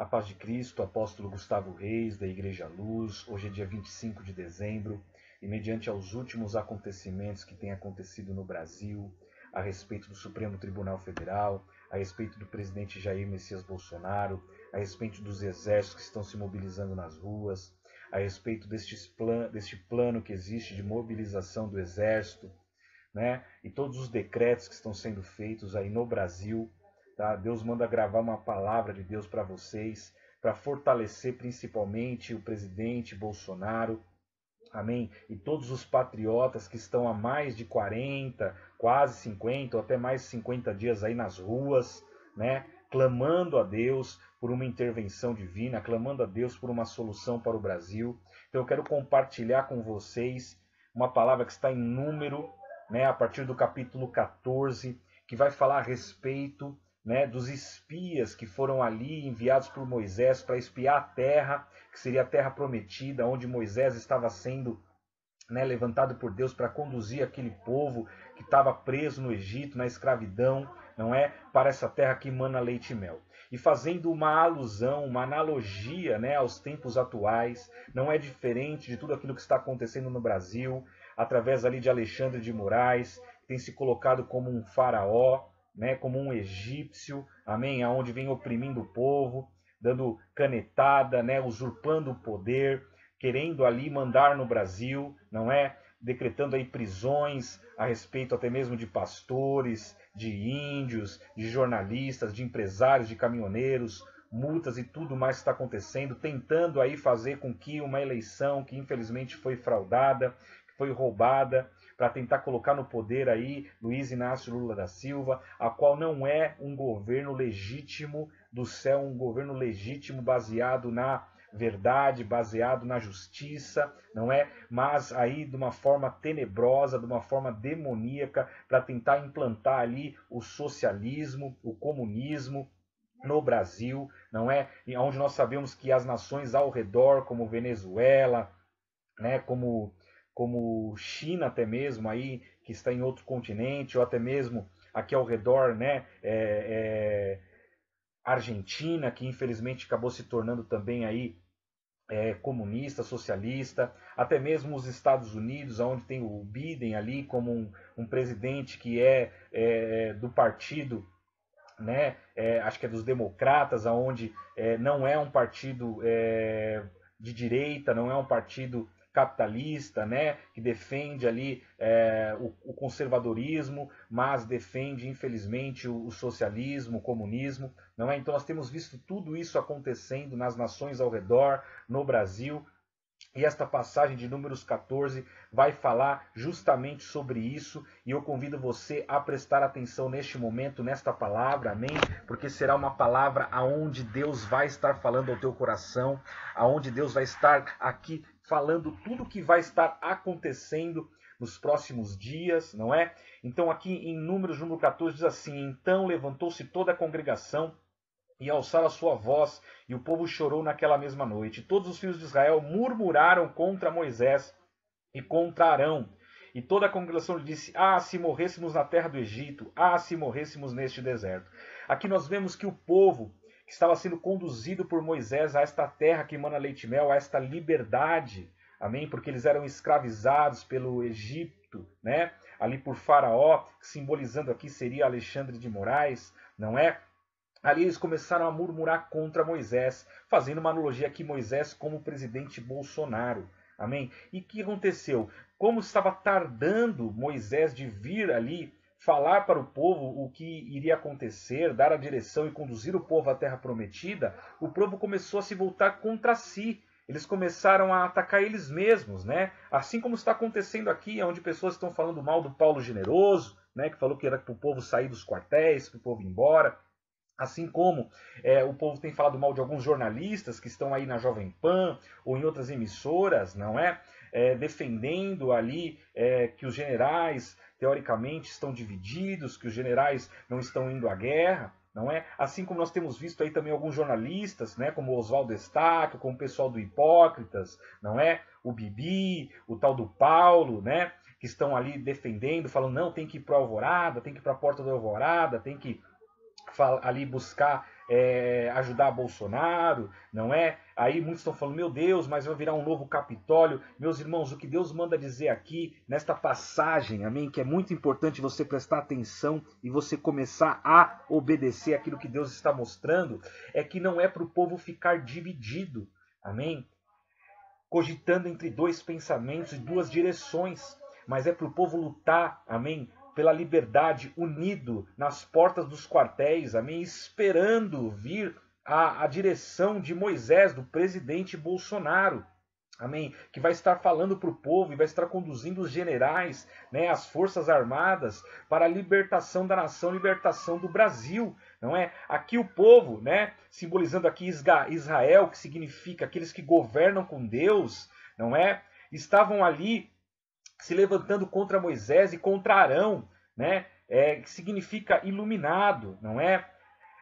A paz de Cristo, apóstolo Gustavo Reis, da Igreja Luz. Hoje é dia 25 de dezembro e mediante aos últimos acontecimentos que têm acontecido no Brasil, a respeito do Supremo Tribunal Federal, a respeito do presidente Jair Messias Bolsonaro, a respeito dos exércitos que estão se mobilizando nas ruas, a respeito deste plano que existe de mobilização do exército, né? E todos os decretos que estão sendo feitos aí no Brasil. Tá? Deus manda gravar uma palavra de Deus para vocês, para fortalecer principalmente o presidente Bolsonaro, amém? E todos os patriotas que estão há mais de 40, quase 50 ou até mais de 50 dias aí nas ruas, né? Clamando a Deus por uma intervenção divina, clamando a Deus por uma solução para o Brasil. Então eu quero compartilhar com vocês uma palavra que está em Número, né? A partir do capítulo 14, que vai falar a respeito, né, dos espias que foram ali enviados por Moisés para espiar a terra, que seria a terra prometida, onde Moisés estava sendo, né, levantado por Deus para conduzir aquele povo que estava preso no Egito, na escravidão, não é, para essa terra que emana leite e mel. E fazendo uma alusão, uma analogia, né, aos tempos atuais, não é diferente de tudo aquilo que está acontecendo no Brasil, através ali de Alexandre de Moraes, que tem se colocado como um faraó, né, como um egípcio, amém, aonde vem oprimindo o povo, dando canetada, né, usurpando o poder, querendo ali mandar no Brasil, não é? Decretando aí prisões a respeito até mesmo de pastores, de índios, de jornalistas, de empresários, de caminhoneiros, multas e tudo mais que está acontecendo, tentando aí fazer com que uma eleição que infelizmente foi fraudada, que foi roubada, para tentar colocar no poder aí Luiz Inácio Lula da Silva, a qual não é um governo legítimo do céu, um governo legítimo baseado na verdade, baseado na justiça, não é? Mas aí de uma forma tenebrosa, de uma forma demoníaca, para tentar implantar ali o socialismo, o comunismo no Brasil, não é? E onde nós sabemos que as nações ao redor, como Venezuela, né, como China até mesmo aí, que está em outro continente, ou até mesmo aqui ao redor, né, Argentina, que infelizmente acabou se tornando também aí comunista, socialista, até mesmo os Estados Unidos, onde tem o Biden ali como um presidente que é do partido, né, acho que é dos democratas, onde não é um partido de direita, não é um partido capitalista, né, que defende ali o conservadorismo, mas defende infelizmente o socialismo, o comunismo, não é? Então nós temos visto tudo isso acontecendo nas nações ao redor, no Brasil. E esta passagem de Números 14 vai falar justamente sobre isso, e eu convido você a prestar atenção neste momento, nesta palavra, amém? Porque será uma palavra aonde Deus vai estar falando ao teu coração, aonde Deus vai estar aqui falando tudo o que vai estar acontecendo nos próximos dias, não é? Então aqui em Números, número 14, diz assim: então levantou-se toda a congregação e alçaram a sua voz, e o povo chorou naquela mesma noite. Todos os filhos de Israel murmuraram contra Moisés e contra Arão. E toda a congregação lhe disse: ah, se morrêssemos na terra do Egito, ah, se morrêssemos neste deserto. Aqui nós vemos que o povo que estava sendo conduzido por Moisés a esta terra que emana leite e mel, a esta liberdade, amém? Porque eles eram escravizados pelo Egito, né? Ali por Faraó, simbolizando aqui seria Alexandre de Moraes, não é? Ali eles começaram a murmurar contra Moisés, fazendo uma analogia aqui Moisés como o presidente Bolsonaro. Amém? E o que aconteceu? Como estava tardando Moisés de vir ali falar para o povo o que iria acontecer, dar a direção e conduzir o povo à terra prometida, o povo começou a se voltar contra si. Eles começaram a atacar eles mesmos, né? Assim como está acontecendo aqui, onde pessoas estão falando mal do Paulo Generoso, né? Que falou que era para o povo sair dos quartéis, para o povo ir embora. Assim como o povo tem falado mal de alguns jornalistas que estão aí na Jovem Pan ou em outras emissoras, não é? Defendendo ali que os generais, teoricamente, estão divididos, que os generais não estão indo à guerra, não é? Assim como nós temos visto aí também alguns jornalistas, né, como o Oswaldo Eustáquio, como o pessoal do Hipócritas, não é? O Bibi, o tal do Paulo, né? Que estão ali defendendo, falando, não, tem que ir para a Alvorada, tem que ir para a Porta da Alvorada, tem que ali buscar ajudar Bolsonaro, não é? Aí muitos estão falando, meu Deus, mas vai virar um novo Capitólio. Meus irmãos, o que Deus manda dizer aqui, nesta passagem, amém, que é muito importante você prestar atenção e você começar a obedecer aquilo que Deus está mostrando, é que não é para o povo ficar dividido, amém? Cogitando entre dois pensamentos e duas direções, mas é para o povo lutar, amém? Pela liberdade, unido nas portas dos quartéis, amém? Esperando vir a direção de Moisés, do presidente Bolsonaro, amém? Que vai estar falando para o povo e vai estar conduzindo os generais, né, as forças armadas para a libertação da nação, libertação do Brasil, não é? Aqui o povo, né, simbolizando aqui Israel, que significa aqueles que governam com Deus, não é? Estavam ali se levantando contra Moisés e contra Arão, né? Que significa iluminado, não é?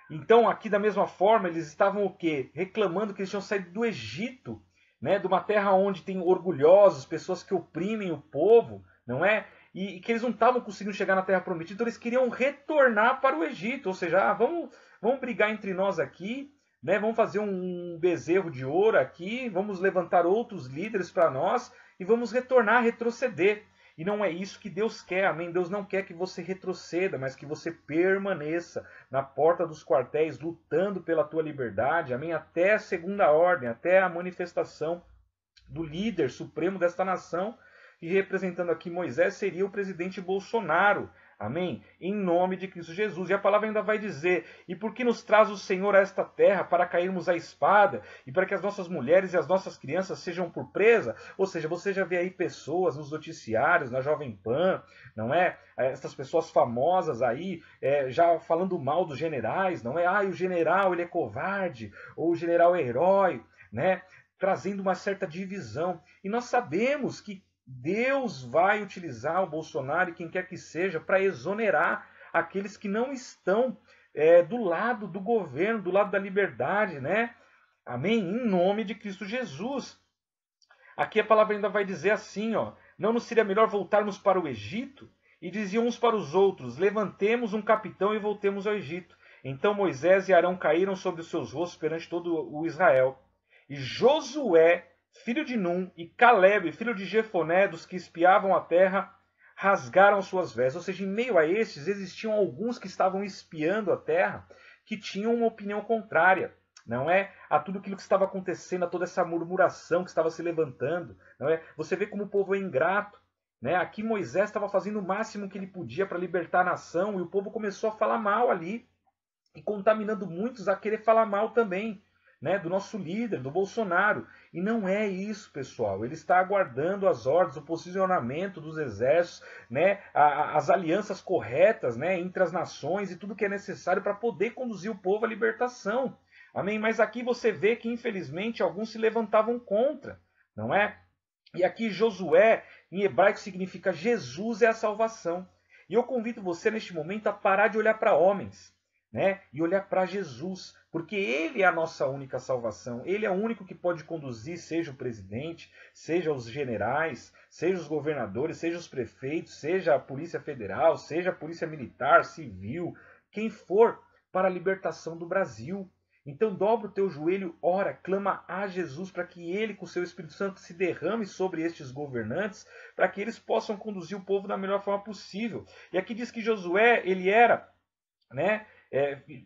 Então, aqui da mesma forma, eles estavam o quê? Reclamando que eles tinham saído do Egito, né? De uma terra onde tem orgulhosos, pessoas que oprimem o povo, não é? E que eles não estavam conseguindo chegar na terra prometida, então eles queriam retornar para o Egito, ou seja, vamos brigar entre nós aqui, né? Vamos fazer um bezerro de ouro aqui, vamos levantar outros líderes para nós e vamos retornar, retroceder. E não é isso que Deus quer, amém? Deus não quer que você retroceda, mas que você permaneça na porta dos quartéis, lutando pela tua liberdade, amém? Até a segunda ordem, até a manifestação do líder supremo desta nação. E representando aqui Moisés seria o presidente Bolsonaro, amém? Em nome de Cristo Jesus. E a palavra ainda vai dizer, e por que nos traz o Senhor a esta terra para cairmos à espada e para que as nossas mulheres e as nossas crianças sejam por presa? Ou seja, você já vê aí pessoas nos noticiários, na Jovem Pan, não é? Essas pessoas famosas aí, já falando mal dos generais, não é? Ah, o general ele é covarde, ou o general é herói, né? Trazendo uma certa divisão. E nós sabemos que Deus vai utilizar o Bolsonaro e quem quer que seja para exonerar aqueles que não estão do lado do governo, do lado da liberdade, né? Amém? Em nome de Cristo Jesus. Aqui a palavra ainda vai dizer assim, ó: não nos seria melhor voltarmos para o Egito? E diziam uns para os outros: levantemos um capitão e voltemos ao Egito. Então Moisés e Arão caíram sobre os seus rostos perante todo o Israel. E Josué, filho de Num, e Caleb, filho de Jefoné, dos que espiavam a terra, rasgaram suas vestes. Ou seja, em meio a estes, existiam alguns que estavam espiando a terra, que tinham uma opinião contrária, não é? A tudo aquilo que estava acontecendo, a toda essa murmuração que estava se levantando, não é? Você vê como o povo é ingrato, né? Aqui Moisés estava fazendo o máximo que ele podia para libertar a nação, e o povo começou a falar mal ali, e contaminando muitos a querer falar mal também, né, do nosso líder, do Bolsonaro. E não é isso, pessoal. Ele está aguardando as ordens, o posicionamento dos exércitos, né, as alianças corretas, né, entre as nações e tudo que é necessário para poder conduzir o povo à libertação. Amém? Mas aqui você vê que, infelizmente, alguns se levantavam contra, não é? E aqui Josué, em hebraico, significa Jesus é a salvação. E eu convido você, neste momento, a parar de olhar para homens, né, e olhar para Jesus, porque Ele é a nossa única salvação. Ele é o único que pode conduzir, seja o presidente, seja os generais, seja os governadores, seja os prefeitos, seja a Polícia Federal, seja a Polícia Militar, Civil, quem for, para a libertação do Brasil. Então dobra o teu joelho, ora, clama a Jesus para que Ele, com o seu Espírito Santo, se derrame sobre estes governantes, para que eles possam conduzir o povo da melhor forma possível. E aqui diz que Josué, ele era, né,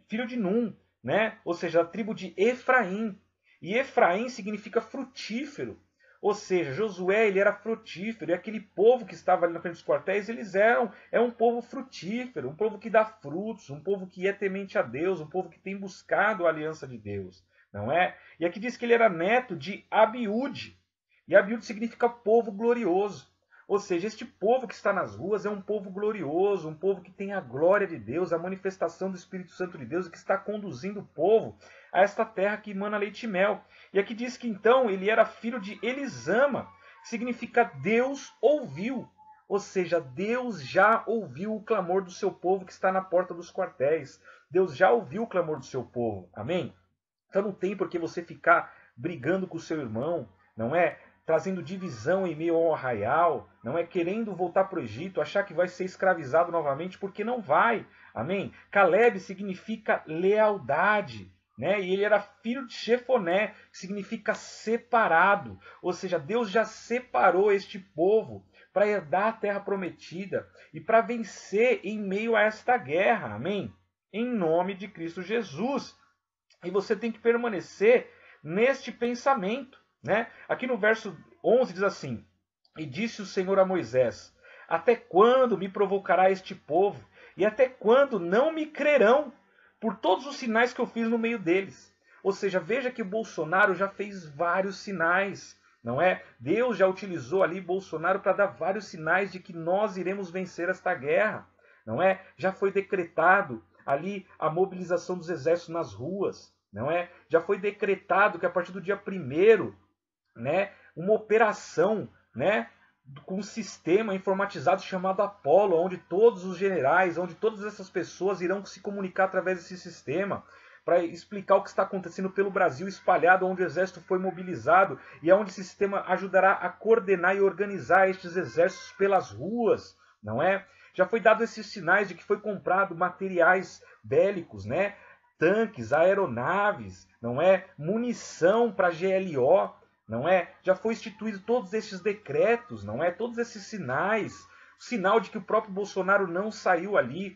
filho de Num, né? Ou seja, a tribo de Efraim. E Efraim significa frutífero. Ou seja, Josué ele era frutífero. E aquele povo que estava ali na frente dos quartéis, é um povo frutífero, um povo que dá frutos, um povo que é temente a Deus, um povo que tem buscado a aliança de Deus, não é? E aqui diz que ele era neto de Abiúde. E Abiúde significa povo glorioso. Ou seja, este povo que está nas ruas é um povo glorioso, um povo que tem a glória de Deus, a manifestação do Espírito Santo de Deus, e que está conduzindo o povo a esta terra que emana leite e mel. E aqui diz que então ele era filho de Elisama, que significa Deus ouviu. Ou seja, Deus já ouviu o clamor do seu povo que está na porta dos quartéis. Deus já ouviu o clamor do seu povo. Amém? Então não tem por que você ficar brigando com o seu irmão, não é? trazendo divisão em meio ao arraial, não é querendo voltar para o Egito, achar que vai ser escravizado novamente, porque não vai. Amém? Caleb significa lealdade, né? E ele era filho de Jefoné, que significa separado. Ou seja, Deus já separou este povo para herdar a terra prometida e para vencer em meio a esta guerra. Amém? Em nome de Cristo Jesus. E você tem que permanecer neste pensamento, né? Aqui no verso 11 diz assim: E disse o Senhor a Moisés: Até quando me provocará este povo? E até quando não me crerão por todos os sinais que eu fiz no meio deles? Ou seja, veja que Bolsonaro já fez vários sinais, não é? Deus já utilizou ali Bolsonaro para dar vários sinais de que nós iremos vencer esta guerra, não é? Já foi decretado ali a mobilização dos exércitos nas ruas, não é? Já foi decretado que a partir do dia 1º, né, uma operação, né, com um sistema informatizado chamado Apollo, onde todos os generais, onde todas essas pessoas irão se comunicar através desse sistema, para explicar o que está acontecendo pelo Brasil espalhado, onde o exército foi mobilizado e onde esse sistema ajudará a coordenar e organizar estes exércitos pelas ruas, não é? Já foi dado esses sinais de que foi comprado materiais bélicos, né? Tanques, aeronaves, não é? Munição para GLO, não é? Já foi instituído todos esses decretos, não é? Todos esses sinais, sinal de que o próprio Bolsonaro não saiu ali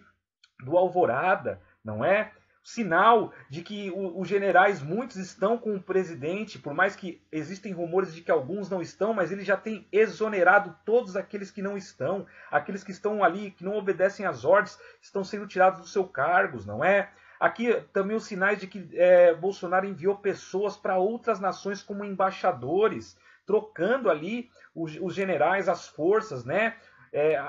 do Alvorada, não é? Sinal de que os generais, muitos estão com o presidente, por mais que existem rumores de que alguns não estão, mas ele já tem exonerado todos aqueles que não estão, aqueles que estão ali, que não obedecem às ordens, estão sendo tirados dos seus cargos, não é? Aqui também os sinais de que Bolsonaro enviou pessoas para outras nações como embaixadores, trocando ali os generais, as forças, né?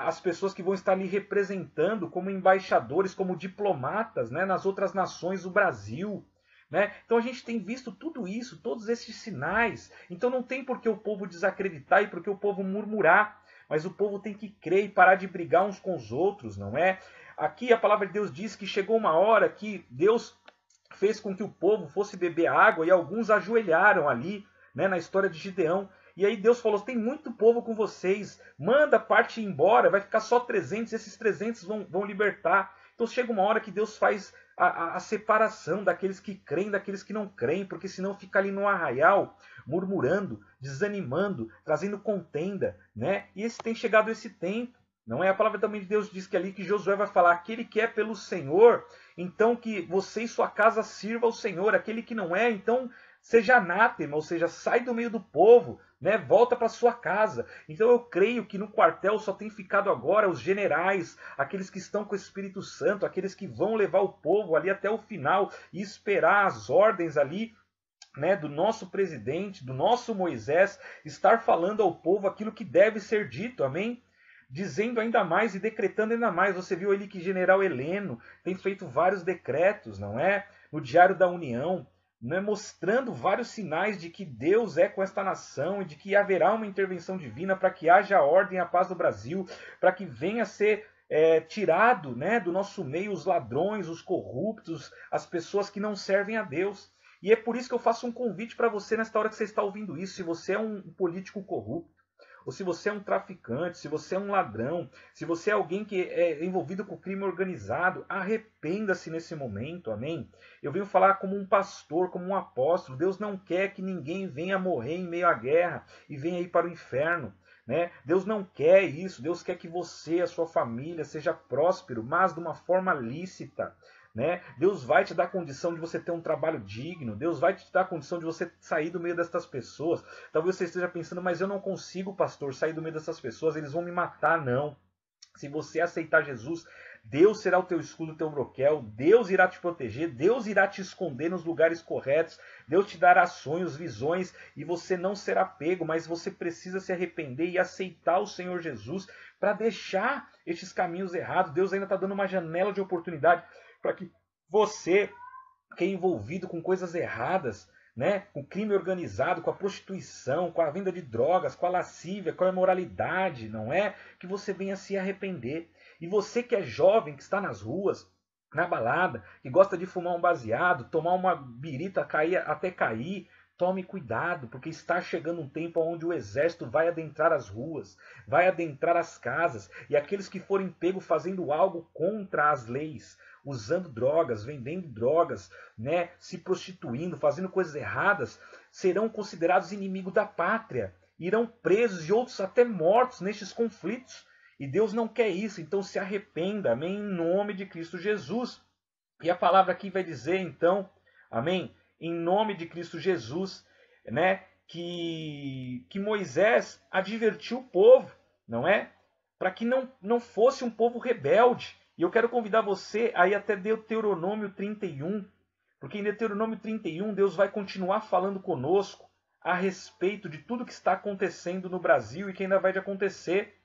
As pessoas que vão estar ali representando como embaixadores, como diplomatas, né, nas outras nações do Brasil. Né? Então a gente tem visto tudo isso, todos esses sinais. Então não tem por que o povo desacreditar e por que o povo murmurar. Mas o povo tem que crer e parar de brigar uns com os outros, não é? Aqui a palavra de Deus diz que chegou uma hora que Deus fez com que o povo fosse beber água e alguns ajoelharam ali, né, na história de Gideão. E aí Deus falou, tem muito povo com vocês, manda parte ir embora, vai ficar só 300, esses 300 vão libertar. Então chega uma hora que Deus faz a separação daqueles que creem, daqueles que não creem, porque senão fica ali no arraial, murmurando, desanimando, trazendo contenda, né? E tem chegado esse tempo, não é? A palavra também de Deus diz que ali que Josué vai falar, aquele que é pelo Senhor, então que você e sua casa sirva ao Senhor, aquele que não é, então seja anátema, ou seja, sai do meio do povo, né? Volta para sua casa. Então eu creio que no quartel só tem ficado agora os generais, aqueles que estão com o Espírito Santo, aqueles que vão levar o povo ali até o final e esperar as ordens ali, né, do nosso presidente, do nosso Moisés, estar falando ao povo aquilo que deve ser dito, amém? Dizendo ainda mais e decretando ainda mais. Você viu ali que General Heleno tem feito vários decretos, não é? No Diário da União, né, mostrando vários sinais de que Deus é com esta nação e de que haverá uma intervenção divina para que haja ordem e a paz no Brasil, para que venha a ser tirado, né, do nosso meio os ladrões, os corruptos, as pessoas que não servem a Deus. E é por isso que eu faço um convite para você nesta hora que você está ouvindo isso. Se você é um político corrupto, ou se você é um traficante, se você é um ladrão, se você é alguém que é envolvido com crime organizado, arrependa-se nesse momento, amém? Eu venho falar como um pastor, como um apóstolo. Deus não quer que ninguém venha morrer em meio à guerra e venha ir para o inferno. Né? Deus não quer isso, Deus quer que você e a sua família seja próspero, mas de uma forma lícita. Né? Deus vai te dar condição de você ter um trabalho digno, Deus vai te dar condição de você sair do meio destas pessoas. Talvez você esteja pensando, mas eu não consigo, pastor, sair do meio dessas pessoas, eles vão me matar. Não. Se você aceitar Jesus, Deus será o teu escudo, o teu broquel, Deus irá te proteger, Deus irá te esconder nos lugares corretos, Deus te dará sonhos, visões e você não será pego, mas você precisa se arrepender e aceitar o Senhor Jesus para deixar estes caminhos errados. Deus ainda está dando uma janela de oportunidade para que você, que é envolvido com coisas erradas, né, com crime organizado, com a prostituição, com a venda de drogas, com a lascívia, com a imoralidade, não é? Que você venha se arrepender. E você que é jovem, que está nas ruas, na balada, que gosta de fumar um baseado, tomar uma birita até cair, Tome cuidado, porque está chegando um tempo onde o exército vai adentrar as ruas, vai adentrar as casas, e aqueles que forem pegos fazendo algo contra as leis, usando drogas, vendendo drogas, né, se prostituindo, fazendo coisas erradas, serão considerados inimigos da pátria, irão presos e outros até mortos nestes conflitos. E Deus não quer isso, então se arrependa, amém, em nome de Cristo Jesus. E a palavra aqui vai dizer, então, amém, em nome de Cristo Jesus, né, que Moisés advertiu o povo, não é? Para que não fosse um povo rebelde. E eu quero convidar você a ir até Deuteronômio 31, porque em Deuteronômio 31 Deus vai continuar falando conosco a respeito de tudo que está acontecendo no Brasil e que ainda vai acontecer,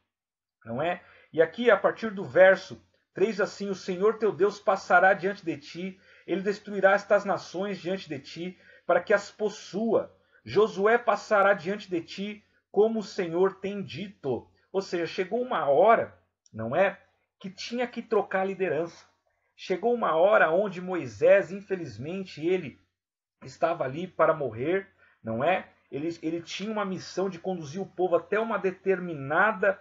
não é? E aqui, a partir do verso 3, assim, o Senhor teu Deus passará diante de ti, ele destruirá estas nações diante de ti, para que as possua. Josué passará diante de ti, como o Senhor tem dito. Ou seja, chegou uma hora, não é, que tinha que trocar a liderança. Chegou uma hora onde Moisés, infelizmente, ele estava ali para morrer, não é? Ele tinha uma missão de conduzir o povo até uma determinada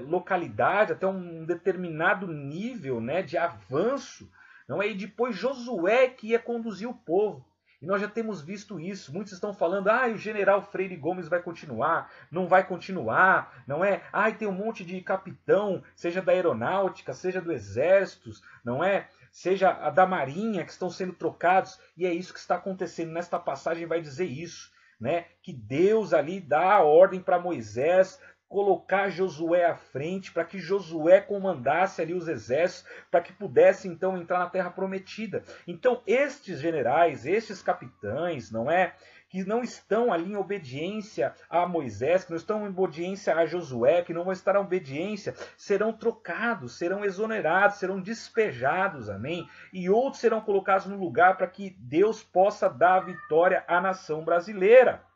localidade, até um determinado nível, né, de avanço, não é? E depois Josué que ia conduzir o povo. E nós já temos visto isso. Muitos estão falando, o general Freire Gomes vai continuar, não vai continuar, não é? Tem um monte de capitão, seja da aeronáutica, seja do exército, não é? Seja a da marinha, que estão sendo trocados. E é isso que está acontecendo. Nesta passagem vai dizer isso, né? Que Deus ali dá a ordem para Moisés colocar Josué à frente, para que Josué comandasse ali os exércitos, para que pudesse então entrar na terra prometida. Então estes generais, estes capitães, não é, que não estão ali em obediência a Moisés, que não estão em obediência a Josué, que não vão estar em obediência, serão trocados, serão exonerados, serão despejados, amém? E outros serão colocados no lugar para que Deus possa dar a vitória à nação brasileira.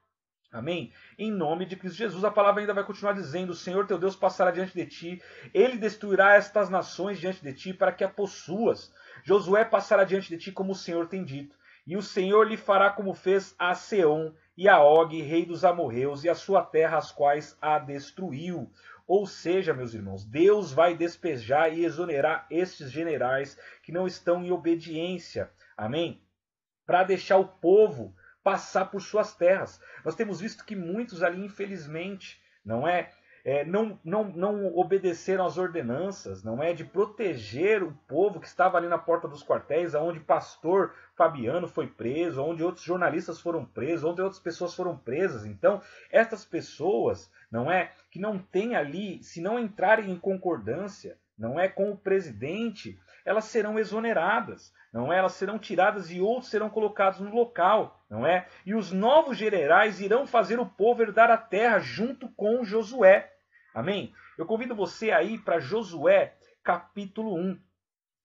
Amém? Em nome de Cristo Jesus, a palavra ainda vai continuar dizendo, o Senhor teu Deus passará diante de ti, ele destruirá estas nações diante de ti para que a possuas. Josué passará diante de ti como o Senhor tem dito, e o Senhor lhe fará como fez a Seom e a Og, rei dos amorreus, e a sua terra, as quais a destruiu. Ou seja, meus irmãos, Deus vai despejar e exonerar estes generais que não estão em obediência. Amém? Para deixar o povo passar por suas terras. Nós temos visto que muitos ali, infelizmente, não obedeceram às ordenanças, não é, de proteger o povo que estava ali na porta dos quartéis, onde pastor Fabiano foi preso, onde outros jornalistas foram presos, onde outras pessoas foram presas. Então, essas pessoas, não é, que não têm ali, se não entrarem em concordância, não é, com o presidente, elas serão exoneradas, não é? Elas serão tiradas e outros serão colocados no local, não é? E os novos generais irão fazer o povo herdar a terra junto com Josué. Amém? Eu convido você aí para Josué capítulo 1.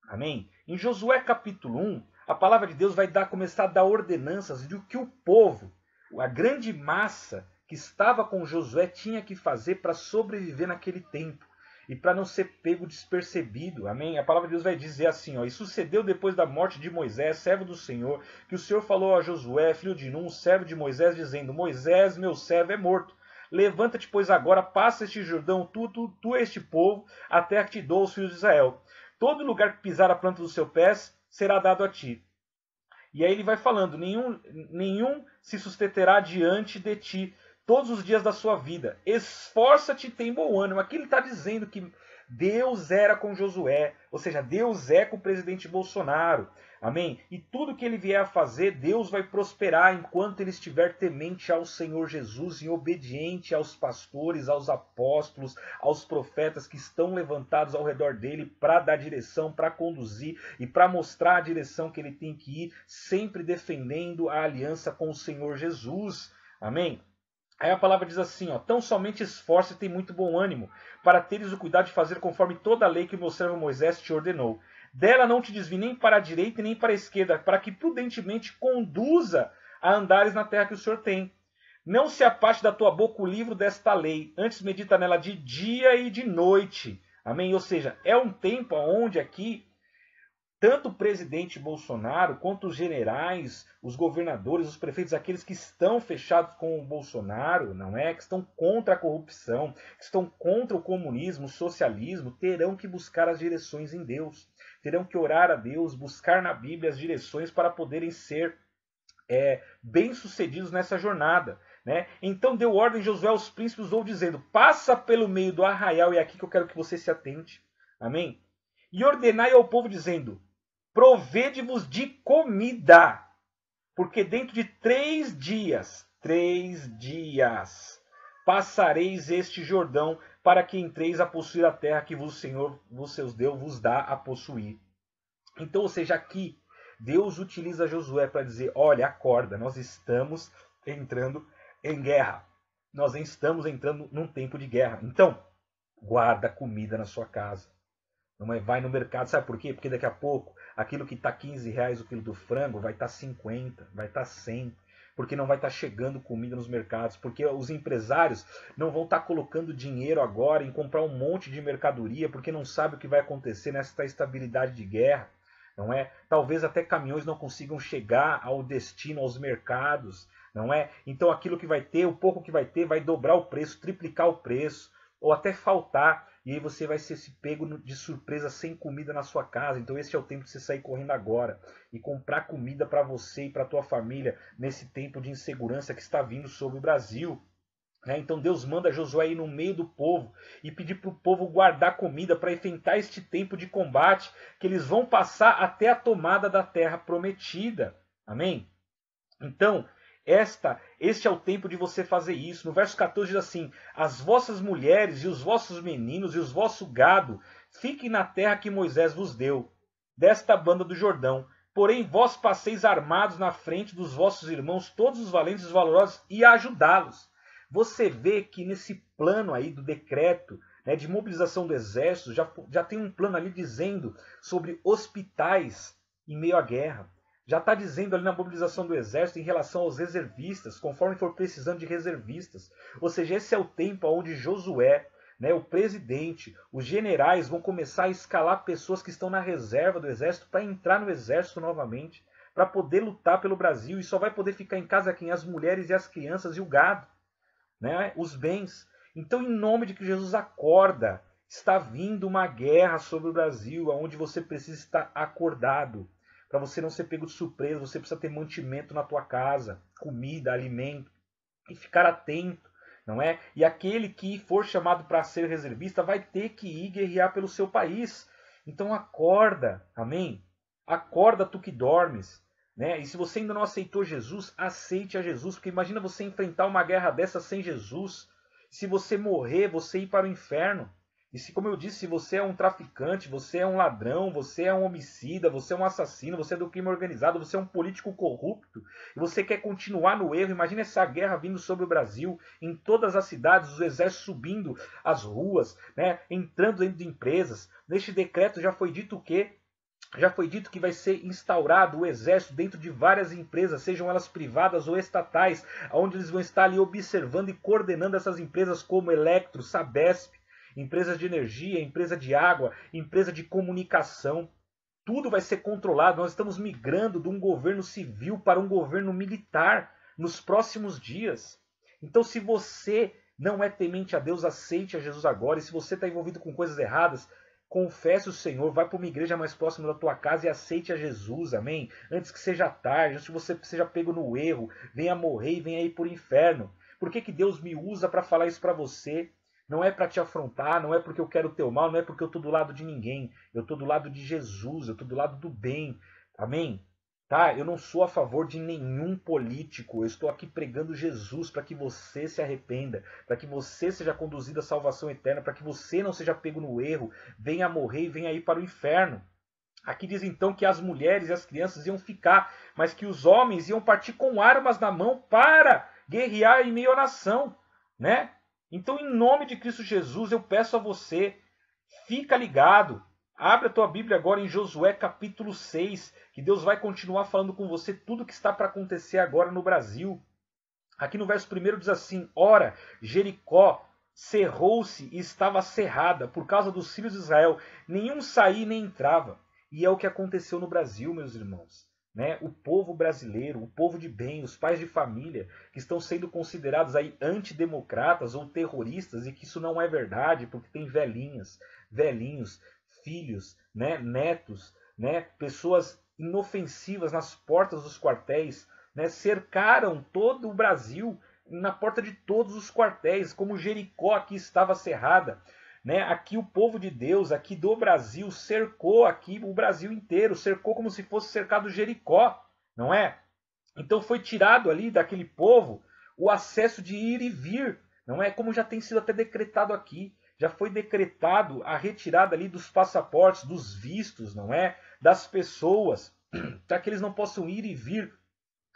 Amém? Em Josué capítulo 1, a palavra de Deus vai começar a dar ordenanças do que o povo, a grande massa que estava com Josué, tinha que fazer para sobreviver naquele tempo. E para não ser pego despercebido, amém? A palavra de Deus vai dizer assim, e sucedeu depois da morte de Moisés, servo do Senhor, que o Senhor falou a Josué, filho de Num, servo de Moisés, dizendo, Moisés, meu servo, é morto. Levanta-te, pois, agora, passa este Jordão, tu este povo, a terra que te dou aos filhos de Israel. Todo lugar que pisar a planta dos seus pés será dado a ti. E aí ele vai falando, nenhum se sustentará diante de ti, todos os dias da sua vida. Esforça-te e tem bom ânimo. Aqui ele está dizendo que Deus era com Josué, ou seja, Deus é com o presidente Bolsonaro. Amém? E tudo que ele vier a fazer, Deus vai prosperar enquanto ele estiver temente ao Senhor Jesus e obediente aos pastores, aos apóstolos, aos profetas que estão levantados ao redor dele para dar direção, para conduzir e para mostrar a direção que ele tem que ir, sempre defendendo a aliança com o Senhor Jesus. Amém? Aí a palavra diz assim, tão somente esforça e tem muito bom ânimo, para teres o cuidado de fazer conforme toda a lei que o meu servo Moisés te ordenou. Dela não te desvie nem para a direita nem para a esquerda, para que prudentemente conduza a andares na terra que o Senhor tem. Não se aparte da tua boca o livro desta lei, antes medita nela de dia e de noite. Amém? Ou seja, é um tempo onde aqui tanto o presidente Bolsonaro, quanto os generais, os governadores, os prefeitos, aqueles que estão fechados com o Bolsonaro, não é? Que estão contra a corrupção, que estão contra o comunismo, o socialismo, terão que buscar as direções em Deus. Terão que orar a Deus, buscar na Bíblia as direções para poderem ser bem-sucedidos nessa jornada. Né? Então deu ordem Josué aos príncipes, ou dizendo, passa pelo meio do arraial, e é aqui que eu quero que você se atente. Amém? E ordenai ao povo, dizendo, provede-vos de comida, porque dentro de 3 dias, passareis este Jordão, para que entreis a possuir a terra que o Senhor, vos Deus, vos dá a possuir. Então, ou seja, aqui, Deus utiliza Josué para dizer, olha, acorda, nós estamos entrando em guerra. Nós estamos entrando num tempo de guerra. Então, guarda comida na sua casa. Não é, vai no mercado, sabe por quê? Porque daqui a pouco, aquilo que está R$15 o quilo do frango, vai estar 50, vai estar 100. Porque não vai estar chegando comida nos mercados. Porque os empresários não vão estar colocando dinheiro agora em comprar um monte de mercadoria, porque não sabe o que vai acontecer nessa estabilidade de guerra. Não é? Talvez até caminhões não consigam chegar ao destino, aos mercados, não é? Então aquilo que vai ter, o pouco que vai ter, vai dobrar o preço, triplicar o preço, ou até faltar, e aí você vai ser se pego de surpresa sem comida na sua casa. Então esse é o tempo de você sair correndo agora e comprar comida para você e para a tua família nesse tempo de insegurança que está vindo sobre o Brasil. Então Deus manda Josué ir no meio do povo e pedir para o povo guardar comida para enfrentar este tempo de combate, que eles vão passar até a tomada da terra prometida. Amém? Então, este é o tempo de você fazer isso. No verso 14 diz assim, as vossas mulheres e os vossos meninos e os vosso gado fiquem na terra que Moisés vos deu, desta banda do Jordão. Porém, vós passeis armados na frente dos vossos irmãos, todos os valentes e os valorosos, e ajudá-los. Você vê que nesse plano aí do decreto, né, de mobilização do exército, já tem um plano ali dizendo sobre hospitais em meio à guerra. Já está dizendo ali na mobilização do exército em relação aos reservistas, conforme for precisando de reservistas. Ou seja, esse é o tempo onde Josué, né, o presidente, os generais vão começar a escalar pessoas que estão na reserva do exército para entrar no exército novamente, para poder lutar pelo Brasil. E só vai poder ficar em casa quem? As mulheres e as crianças e o gado. Né, os bens. Então, em nome de que Jesus acorda, está vindo uma guerra sobre o Brasil, onde você precisa estar acordado. Para você não ser pego de surpresa, você precisa ter mantimento na tua casa, comida, alimento, e ficar atento, não é? E aquele que for chamado para ser reservista vai ter que ir guerrear pelo seu país. Então acorda, amém? Acorda tu que dormes. Né? E se você ainda não aceitou Jesus, aceite a Jesus, porque imagina você enfrentar uma guerra dessa sem Jesus. Se você morrer, você ir para o inferno. E se, como eu disse, se você é um traficante, você é um ladrão, você é um homicida, você é um assassino, você é do crime organizado, você é um político corrupto, e você quer continuar no erro, imagina essa guerra vindo sobre o Brasil, em todas as cidades, os exércitos subindo as ruas, né? Entrando dentro de empresas. Neste decreto já foi dito o quê? Já foi dito que vai ser instaurado o exército dentro de várias empresas, sejam elas privadas ou estatais, onde eles vão estar ali observando e coordenando essas empresas como Electro, Sabesp, empresas de energia, empresa de água, empresa de comunicação. Tudo vai ser controlado. Nós estamos migrando de um governo civil para um governo militar nos próximos dias. Então, se você não é temente a Deus, aceite a Jesus agora. E se você está envolvido com coisas erradas, confesse o Senhor, vai para uma igreja mais próxima da tua casa e aceite a Jesus, amém? Antes que seja tarde, antes que você seja pego no erro, venha morrer e venha ir para o inferno. Por que Deus me usa para falar isso para você? Não é para te afrontar, não é porque eu quero o teu mal, não é porque eu estou do lado de ninguém. Eu estou do lado de Jesus, eu estou do lado do bem, amém? Tá? Eu não sou a favor de nenhum político. Eu estou aqui pregando Jesus para que você se arrependa, para que você seja conduzido à salvação eterna, para que você não seja pego no erro, venha morrer e venha ir para o inferno. Aqui diz então que as mulheres e as crianças iam ficar, mas que os homens iam partir com armas na mão para guerrear em meio à nação, né? Então, em nome de Cristo Jesus, eu peço a você, fica ligado. Abre a tua Bíblia agora em Josué capítulo 6, que Deus vai continuar falando com você tudo o que está para acontecer agora no Brasil. Aqui no verso 1 diz assim, ora, Jericó cerrou-se e estava cerrada por causa dos filhos de Israel, nenhum saía nem entrava. E é o que aconteceu no Brasil, meus irmãos. Né? O povo brasileiro, o povo de bem, os pais de família, que estão sendo considerados aí antidemocratas ou terroristas, e que isso não é verdade, porque tem velhinhas, velhinhos, filhos, né? Netos, né? Pessoas inofensivas nas portas dos quartéis, né? Cercaram todo o Brasil na porta de todos os quartéis, como Jericó aqui estava cerrada. Né? Aqui o povo de Deus, aqui do Brasil, cercou aqui o Brasil inteiro, cercou como se fosse cercado Jericó, não é? Então foi tirado ali daquele povo o acesso de ir e vir, não é? Como já tem sido até decretado aqui. Já foi decretado a retirada ali dos passaportes, dos vistos, não é? Das pessoas, para que eles não possam ir e vir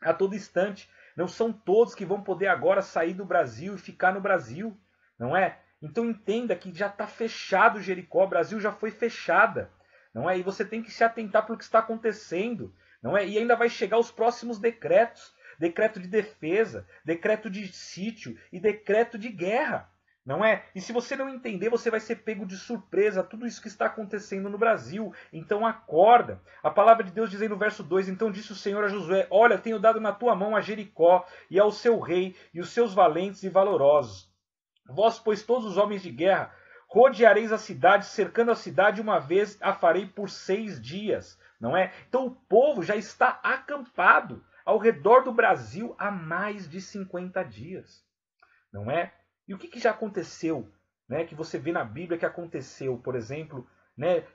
a todo instante. Não são todos que vão poder agora sair do Brasil e ficar no Brasil, não é? Então entenda que já está fechado Jericó, o Brasil já foi fechada, não é? E você tem que se atentar para o que está acontecendo, não é? E ainda vai chegar os próximos decretos, decreto de defesa, decreto de sítio e decreto de guerra, não é? E se você não entender, você vai ser pego de surpresa tudo isso que está acontecendo no Brasil. Então acorda. A palavra de Deus diz aí no verso 2, então disse o Senhor a Josué, olha, tenho dado na tua mão a Jericó e ao seu rei e os seus valentes e valorosos. Vós, pois, todos os homens de guerra, rodeareis a cidade, cercando a cidade uma vez a farei por 6 dias. Não é? Então o povo já está acampado ao redor do Brasil há mais de 50 dias. Não é? E o que já aconteceu, né, que você vê na Bíblia que aconteceu, por exemplo, né,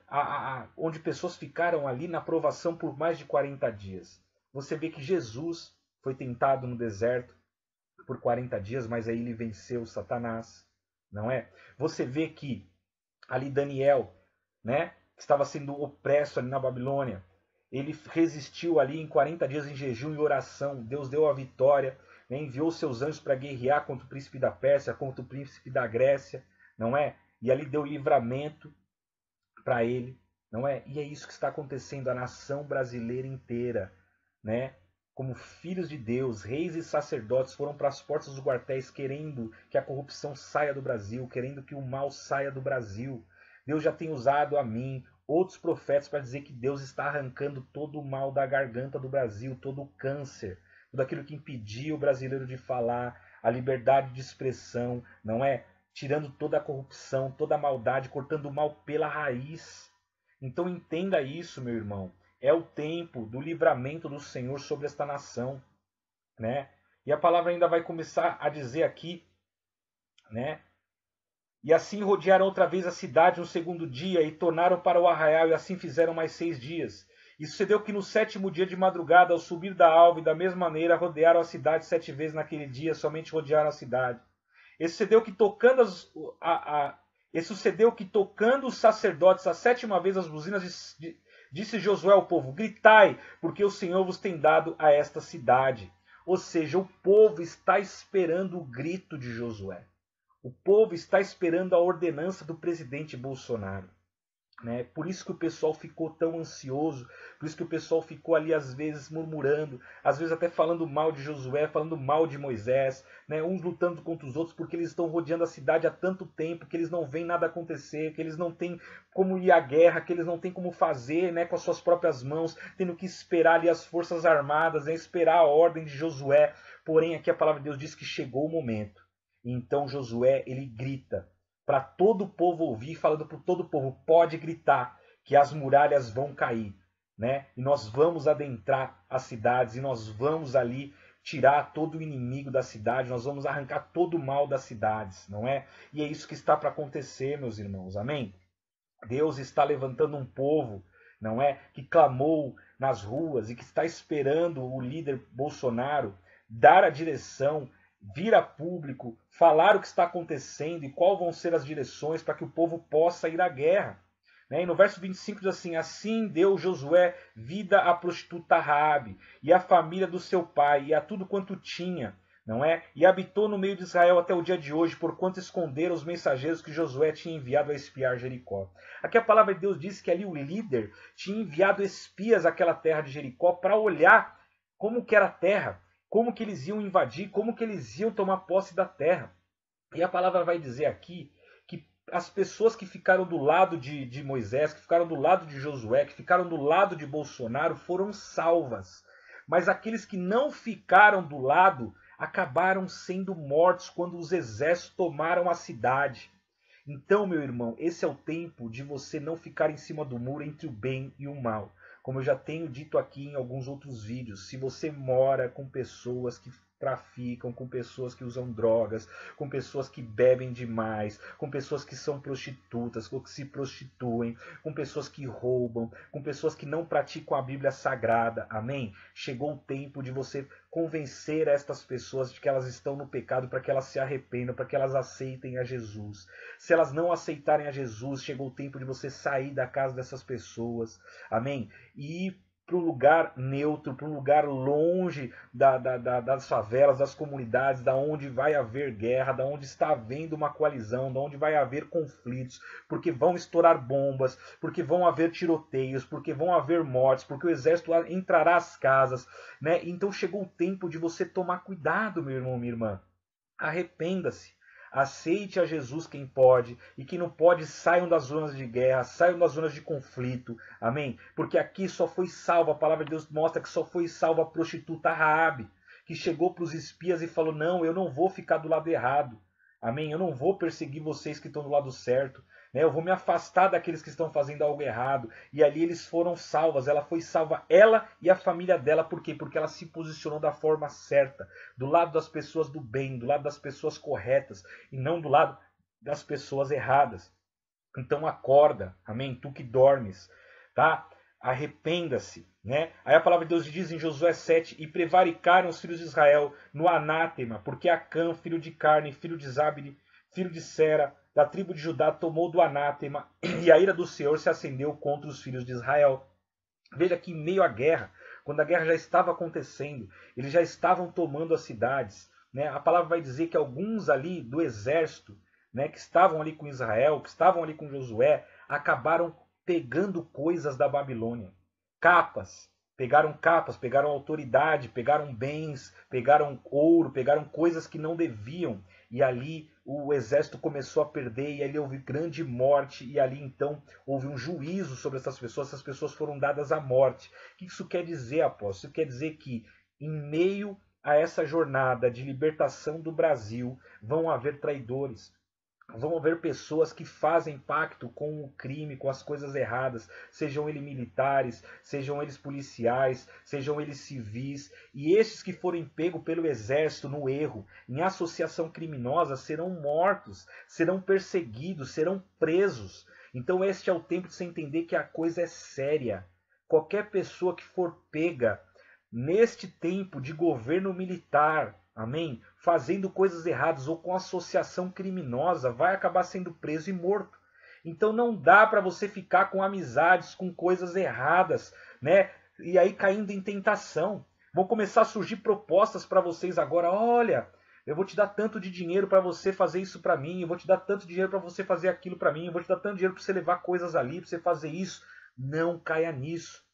onde pessoas ficaram ali na provação por mais de 40 dias. Você vê que Jesus foi tentado no deserto por 40 dias, mas aí ele venceu Satanás, não é? Você vê que ali Daniel, né, que estava sendo opresso ali na Babilônia, ele resistiu ali em 40 dias em jejum e oração. Deus deu a vitória, né, enviou seus anjos para guerrear contra o príncipe da Pérsia, contra o príncipe da Grécia, não é? E ali deu livramento para ele, não é? E é isso que está acontecendo, a nação brasileira inteira, né? Como filhos de Deus, reis e sacerdotes foram para as portas dos quartéis querendo que a corrupção saia do Brasil, querendo que o mal saia do Brasil. Deus já tem usado a mim, outros profetas, para dizer que Deus está arrancando todo o mal da garganta do Brasil, todo o câncer, tudo aquilo que impedia o brasileiro de falar, a liberdade de expressão, não é? Tirando toda a corrupção, toda a maldade, cortando o mal pela raiz. Então entenda isso, meu irmão. É o tempo do livramento do Senhor sobre esta nação, né? E a palavra ainda vai começar a dizer aqui, né? E assim rodearam outra vez a cidade no segundo dia e tornaram para o arraial, e assim fizeram mais 6 dias. E sucedeu que no 7º dia de madrugada, ao subir da alva, e da mesma maneira rodearam a cidade 7 vezes naquele dia, somente rodearam a cidade. E sucedeu que tocando os sacerdotes a 7ª vez as buzinas, disse Josué ao povo, gritai, porque o Senhor vos tem dado a esta cidade. Ou seja, o povo está esperando o grito de Josué. O povo está esperando a ordenança do presidente Bolsonaro. Né? Por isso que o pessoal ficou tão ansioso, por isso que o pessoal ficou ali às vezes murmurando, às vezes até falando mal de Josué, falando mal de Moisés, né? Uns lutando contra os outros porque eles estão rodeando a cidade há tanto tempo que eles não veem nada acontecer, que eles não têm como ir à guerra, que eles não têm como fazer, né, com as suas próprias mãos, tendo que esperar ali as forças armadas, né, esperar a ordem de Josué. Porém aqui a palavra de Deus diz que chegou o momento. E então Josué ele grita para todo o povo ouvir, falando para todo o povo, pode gritar que as muralhas vão cair, né? E nós vamos adentrar as cidades, e nós vamos ali tirar todo o inimigo da cidade, nós vamos arrancar todo o mal das cidades, não é? E é isso que está para acontecer, meus irmãos, amém? Deus está levantando um povo, não é? Que clamou nas ruas e que está esperando o líder Bolsonaro dar a direção, vir a público, falar o que está acontecendo e quais vão ser as direções para que o povo possa ir à guerra. Né? E no verso 25 diz assim, assim deu Josué vida à prostituta Raabe e à família do seu pai e a tudo quanto tinha, não é? E habitou no meio de Israel até o dia de hoje, porquanto esconderam os mensageiros que Josué tinha enviado a espiar Jericó. Aqui a palavra de Deus diz que ali o líder tinha enviado espias àquela terra de Jericó para olhar como que era a terra, como que eles iam invadir, como que eles iam tomar posse da terra. E a palavra vai dizer aqui que as pessoas que ficaram do lado de Moisés, que ficaram do lado de Josué, que ficaram do lado de Bolsonaro, foram salvas. Mas aqueles que não ficaram do lado acabaram sendo mortos quando os exércitos tomaram a cidade. Então, meu irmão, esse é o tempo de você não ficar em cima do muro entre o bem e o mal. Como eu já tenho dito aqui em alguns outros vídeos, se você mora com pessoas que traficam, com pessoas que usam drogas, com pessoas que bebem demais, com pessoas que são prostitutas, ou que se prostituem, com pessoas que roubam, com pessoas que não praticam a Bíblia Sagrada, amém? Chegou o tempo de você convencer estas pessoas de que elas estão no pecado para que elas se arrependam, para que elas aceitem a Jesus. Se elas não aceitarem a Jesus, chegou o tempo de você sair da casa dessas pessoas, amém? E ir para um lugar neutro, para um lugar longe das favelas, das comunidades, da onde vai haver guerra, da onde está havendo uma coalizão, da onde vai haver conflitos, porque vão estourar bombas, porque vão haver tiroteios, porque vão haver mortes, porque o exército entrará às casas, né? Então chegou o tempo de você tomar cuidado, meu irmão, minha irmã. Arrependa-se. Aceite a Jesus quem pode, e quem não pode, saiam das zonas de guerra, saiam das zonas de conflito, amém? Porque aqui só foi salva, a palavra de Deus mostra que só foi salva a prostituta Raabe, que chegou para os espias e falou, não, eu não vou ficar do lado errado, amém? Eu não vou perseguir vocês que estão do lado certo, né? Eu vou me afastar daqueles que estão fazendo algo errado, e ali eles foram salvas, ela foi salva, ela e a família dela, por quê? Porque ela se posicionou da forma certa, do lado das pessoas do bem, do lado das pessoas corretas, e não do lado das pessoas erradas. Então acorda, amém? Tu que dormes, tá? Arrependa-se, né? Aí a palavra de Deus diz em Josué 7, e prevaricaram os filhos de Israel no anátema, porque Acã, filho de Carne, filho de Zabde, filho de Sera, da tribo de Judá, tomou do anátema, e a ira do Senhor se acendeu contra os filhos de Israel. Veja que em meio à guerra, quando a guerra já estava acontecendo, eles já estavam tomando as cidades, né? A palavra vai dizer que alguns ali do exército, né, que estavam ali com Israel, que estavam ali com Josué, acabaram pegando coisas da Babilônia. Capas, pegaram autoridade, pegaram bens, pegaram ouro, pegaram coisas que não deviam. E ali o exército começou a perder, e ali houve grande morte, e ali então houve um juízo sobre essas pessoas foram dadas à morte. O que isso quer dizer, apóstolo? Isso quer dizer que em meio a essa jornada de libertação do Brasil vão haver traidores. Vão haver pessoas que fazem pacto com o crime, com as coisas erradas, sejam eles militares, sejam eles policiais, sejam eles civis, e estes que forem pegos pelo exército no erro, em associação criminosa, serão mortos, serão perseguidos, serão presos. Então este é o tempo de você entender que a coisa é séria. Qualquer pessoa que for pega neste tempo de governo militar, amém? Fazendo coisas erradas ou com associação criminosa, vai acabar sendo preso e morto. Então não dá para você ficar com amizades com coisas erradas, né? E aí caindo em tentação. Vão começar a surgir propostas para vocês agora. Olha, eu vou te dar tanto de dinheiro para você fazer isso para mim, eu vou te dar tanto dinheiro para você fazer aquilo para mim, eu vou te dar tanto dinheiro para você levar coisas ali, para você fazer isso. Não caia nisso.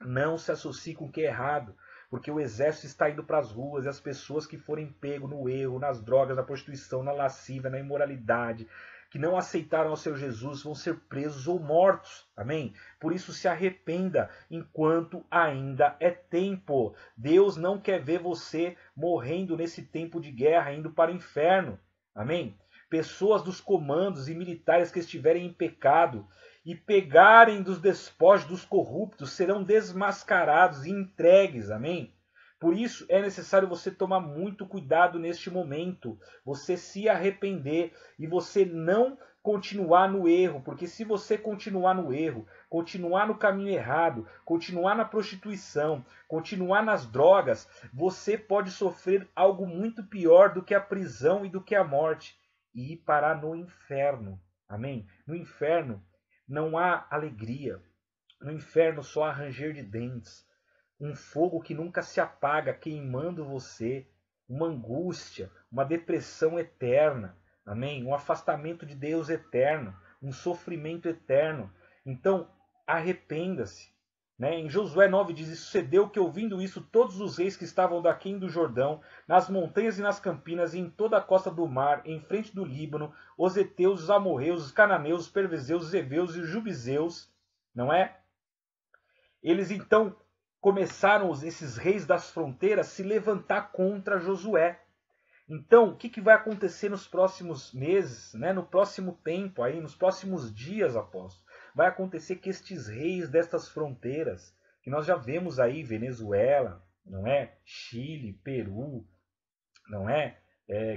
Não se associe com o que é errado, porque o exército está indo para as ruas, e as pessoas que forem pego no erro, nas drogas, na prostituição, na lascívia, na imoralidade, que não aceitaram ao seu Jesus, vão ser presos ou mortos. Amém? Por isso se arrependa enquanto ainda é tempo. Deus não quer ver você morrendo nesse tempo de guerra, indo para o inferno. Amém? Pessoas dos comandos e militares que estiverem em pecado e pegarem dos despojos dos corruptos serão desmascarados e entregues, amém? Por isso é necessário você tomar muito cuidado neste momento, você se arrepender e você não continuar no erro, porque se você continuar no erro, continuar no caminho errado, continuar na prostituição, continuar nas drogas, você pode sofrer algo muito pior do que a prisão e do que a morte, e ir parar no inferno, amém? No inferno não há alegria. No inferno só há ranger de dentes. Um fogo que nunca se apaga queimando você. Uma angústia, uma depressão eterna. Amém? Um afastamento de Deus eterno. Um sofrimento eterno. Então, arrependa-se. né? Em Josué 9 diz: "E sucedeu que, ouvindo isso, todos os reis que estavam daquém do Jordão, nas montanhas e nas campinas, e em toda a costa do mar, em frente do Líbano, os heteus, os amorreus, os cananeus, os pervezeus, os heveus e os jubizeus, não é? Eles então começaram, esses reis das fronteiras, se levantar contra Josué. Então, o que vai acontecer nos próximos meses, né? No próximo tempo, aí, nos próximos dias, apóstolo? Vai acontecer que estes reis destas fronteiras, que nós já vemos aí, Venezuela, não é? Chile, Peru, não é?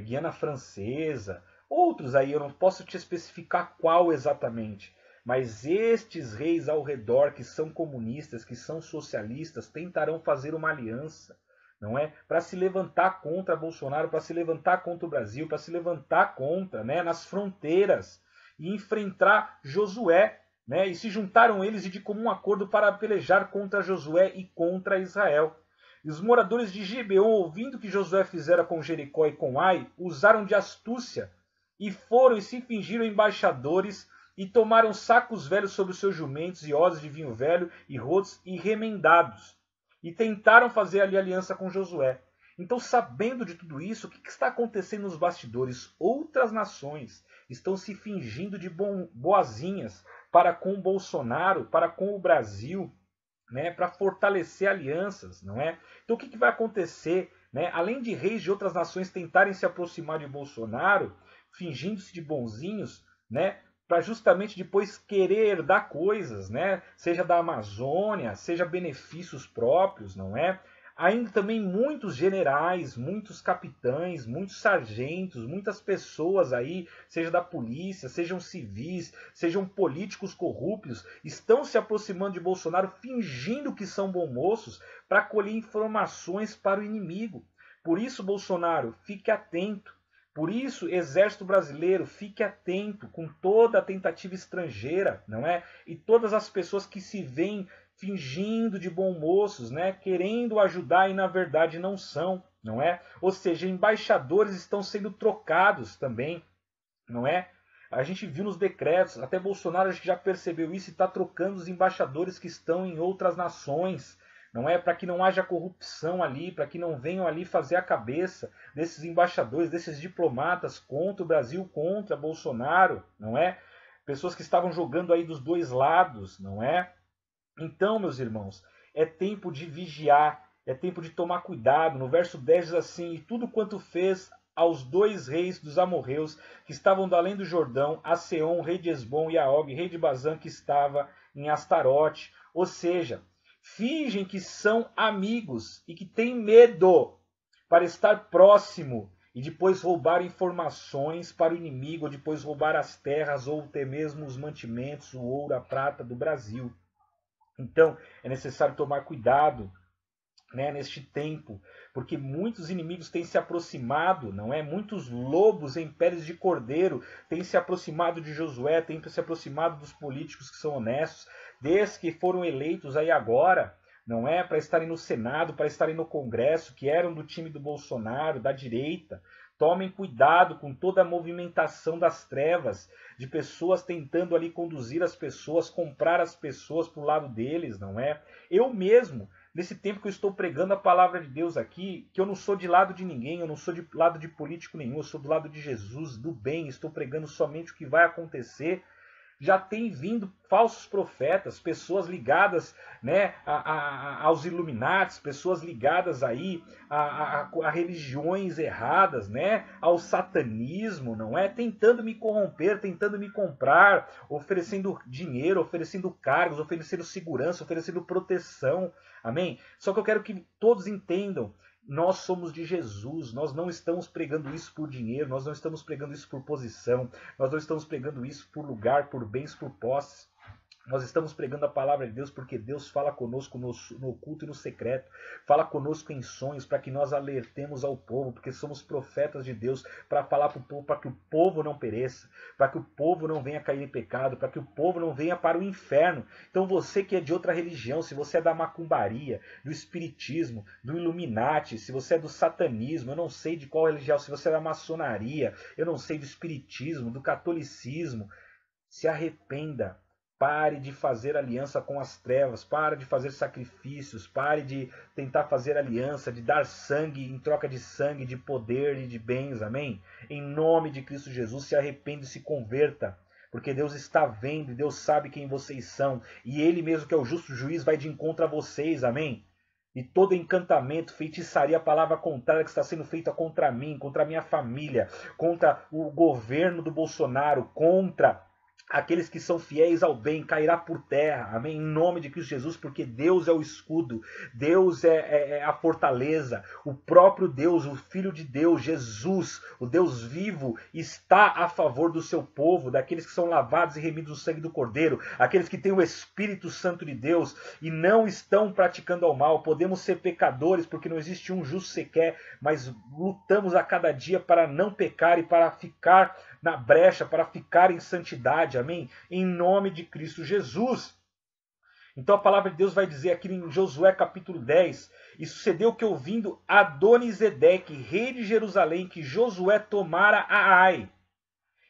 Guiana Francesa, outros aí, eu não posso te especificar qual exatamente, mas estes reis ao redor que são comunistas, que são socialistas, tentarão fazer uma aliança, não é? Para se levantar contra Bolsonaro, para se levantar contra o Brasil, para se levantar contra, né, nas fronteiras e enfrentar Josué, né? E se juntaram eles de comum acordo para pelejar contra Josué e contra Israel. E os moradores de Gibeon, ouvindo que Josué fizera com Jericó e com Ai, usaram de astúcia e foram e se fingiram embaixadores e tomaram sacos velhos sobre os seus jumentos e odres de vinho velho e rodos e remendados. E tentaram fazer ali aliança com Josué. Então, sabendo de tudo isso, o que está acontecendo nos bastidores? Outras nações estão se fingindo de boazinhas para com Bolsonaro, para com o Brasil, né, para fortalecer alianças, não é? Então, o que vai acontecer? Né? Além de reis de outras nações tentarem se aproximar de Bolsonaro, fingindo-se de bonzinhos, né, para justamente depois querer dar coisas, né, seja da Amazônia, seja benefícios próprios, não é? Ainda também muitos generais, muitos capitães, muitos sargentos, muitas pessoas aí, seja da polícia, sejam civis, sejam políticos corruptos, estão se aproximando de Bolsonaro fingindo que são bons moços para colher informações para o inimigo. Por isso, Bolsonaro, fique atento. Por isso, Exército Brasileiro, fique atento com toda a tentativa estrangeira, não é? E todas as pessoas que se veem fingindo de bons moços, né? Querendo ajudar e na verdade não são, não é? Ou seja, embaixadores estão sendo trocados também, não é? A gente viu nos decretos, até Bolsonaro acho que já percebeu isso e está trocando os embaixadores que estão em outras nações, não é? Para que não haja corrupção ali, para que não venham ali fazer a cabeça desses embaixadores, desses diplomatas contra o Brasil, contra Bolsonaro, não é? Pessoas que estavam jogando aí dos dois lados, não é? Então, meus irmãos, é tempo de vigiar, é tempo de tomar cuidado. No verso 10 diz assim: "E tudo quanto fez aos dois reis dos amorreus, que estavam do além do Jordão, a Seom, rei de Esbom, e a Og, rei de Bazã, que estava em Astarote." Ou seja, fingem que são amigos e que têm medo para estar próximo e depois roubar informações para o inimigo, ou depois roubar as terras, ou até mesmo os mantimentos, o ouro, a prata do Brasil. Então, é necessário tomar cuidado, né, neste tempo, porque muitos inimigos têm se aproximado, não é? Muitos lobos em peles de cordeiro têm se aproximado de Josué, têm se aproximado dos políticos que são honestos, desses que foram eleitos aí agora, não é? Para estarem no Senado, para estarem no Congresso, que eram do time do Bolsonaro, da direita. Tomem cuidado com toda a movimentação das trevas, de pessoas tentando ali conduzir as pessoas, comprar as pessoas para o lado deles, não é? Eu mesmo, nesse tempo que eu estou pregando a palavra de Deus aqui, que eu não sou de lado de ninguém, eu não sou de lado de político nenhum, eu sou do lado de Jesus, do bem, estou pregando somente o que vai acontecer. Já tem vindo falsos profetas, pessoas ligadas, né, aos Illuminatis, pessoas ligadas aí a religiões erradas, né, ao satanismo, não é? Tentando me corromper, tentando me comprar, oferecendo dinheiro, oferecendo cargos, oferecendo segurança, oferecendo proteção. Amém? Só que eu quero que todos entendam: nós somos de Jesus, nós não estamos pregando isso por dinheiro, nós não estamos pregando isso por posição, nós não estamos pregando isso por lugar, por bens, por posses. Nós estamos pregando a palavra de Deus porque Deus fala conosco no oculto e no secreto. Fala conosco em sonhos para que nós alertemos ao povo, porque somos profetas de Deus para falar para o povo, para que o povo não pereça, para que o povo não venha cair em pecado, para que o povo não venha para o inferno. Então você que é de outra religião, se você é da macumbaria, do espiritismo, do Illuminati, se você é do satanismo, eu não sei de qual religião, se você é da maçonaria, eu não sei do espiritismo, do catolicismo, se arrependa. Pare de fazer aliança com as trevas, pare de fazer sacrifícios, pare de tentar fazer aliança, de dar sangue em troca de sangue, de poder e de bens, amém? Em nome de Cristo Jesus, se arrependa e se converta, porque Deus está vendo e Deus sabe quem vocês são, e Ele mesmo que é o justo juiz vai de encontro a vocês, amém? E todo encantamento, feitiçaria, palavra contrária que está sendo feita contra mim, contra a minha família, contra o governo do Bolsonaro, contra aqueles que são fiéis ao bem, cairá por terra, amém? Em nome de Cristo Jesus, porque Deus é o escudo, Deus é a fortaleza, o próprio Deus, o Filho de Deus, Jesus, o Deus vivo, está a favor do seu povo, daqueles que são lavados e remidos no sangue do Cordeiro, aqueles que têm o Espírito Santo de Deus e não estão praticando ao mal. Podemos ser pecadores, porque não existe um justo sequer, mas lutamos a cada dia para não pecar e para ficar na brecha, para ficar em santidade, amém? Em nome de Cristo Jesus. Então a palavra de Deus vai dizer aqui em Josué capítulo 10, e sucedeu que ouvindo Adonisedeque, rei de Jerusalém, que Josué tomara a Ai,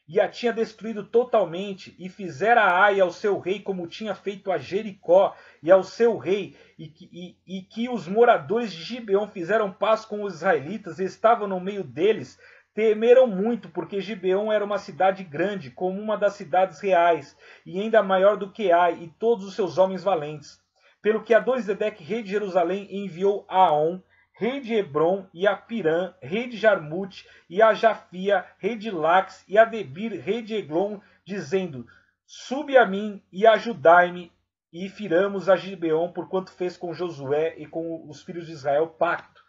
e a tinha destruído totalmente, e fizera a Ai ao seu rei como tinha feito a Jericó e ao seu rei, e que os moradores de Gibeon fizeram paz com os israelitas e estavam no meio deles, temeram muito, porque Gibeon era uma cidade grande, como uma das cidades reais, e ainda maior do que Ai, e todos os seus homens valentes. Pelo que Adonisedeque, rei de Jerusalém, enviou a Aon, rei de Hebron, e a Pirã, rei de Jarmute, e a Jafia, rei de Lax, e a Debir, rei de Eglon, dizendo: Subi a mim e ajudai-me, e firamos a Gibeon, porquanto fez com Josué e com os filhos de Israel pacto